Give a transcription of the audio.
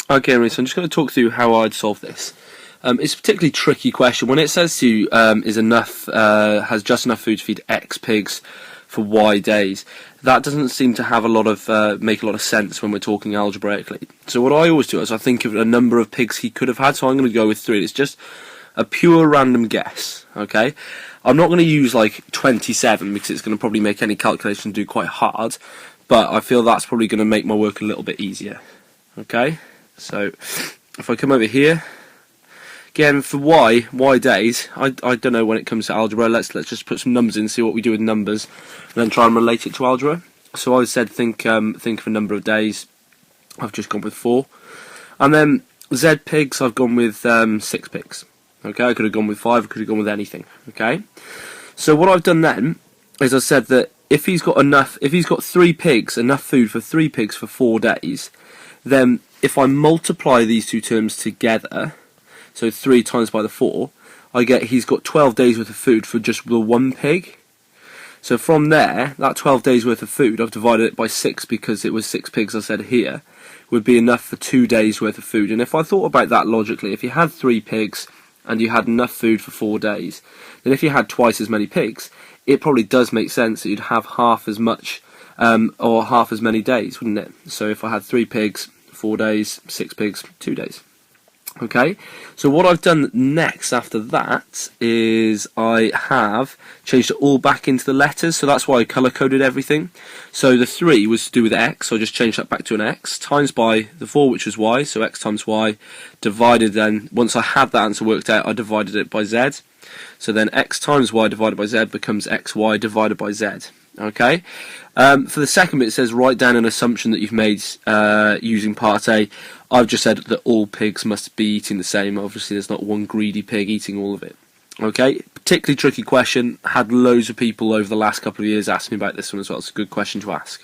Okay, Henry, so I'm just going to talk through how I'd solve this. It's a particularly tricky question. When it says to you, has just enough food to feed X pigs for Y days, that doesn't seem to have make a lot of sense when we're talking algebraically. So what I always do is I think of a number of pigs he could have had, so I'm going to go with 3. It's just a pure random guess, okay? I'm not going to use like 27 because it's going to probably make any calculation do quite hard, but I feel that's probably going to make my work a little bit easier, okay? So if I come over here, again for y days, I don't know when it comes to algebra. Let's just put some numbers in, see what we do with numbers, and then try and relate it to algebra. So I said think of a number of days. I've just gone with 4, and then z pigs I've gone with 6 pigs. Okay, I could have gone with 5. I could have gone with anything. Okay, so what I've done then is I said that if he's got 3 pigs, enough food for 3 pigs for 4 days, then if I multiply these two terms together, so 3 times by the 4, I get he's got 12 days worth of food for just the 1 pig. So from there, that 12 days worth of food, I've divided it by 6 because it was 6 pigs I said here, would be enough for 2 days worth of food. And if I thought about that logically, if you had 3 pigs and you had enough food for 4 days, then if you had twice as many pigs, it probably does make sense that you'd have half as much or half as many days, wouldn't it? So if I had 3 pigs, 4 days, 6 pigs, 2 days. Okay, so what I've done next after that is I have changed it all back into the letters, so that's why I colour-coded everything. So the 3 was to do with x, so I just changed that back to an x, times by the 4, which was y, so x times y, divided then, once I had that answer worked out, I divided it by z. So then x times y divided by z becomes xy divided by z. Okay. For the second bit, it says write down an assumption that you've made using part A. I've just said that all pigs must be eating the same. Obviously, there's not one greedy pig eating all of it. Okay, particularly tricky question. Had loads of people over the last couple of years ask me about this one as well. It's a good question to ask.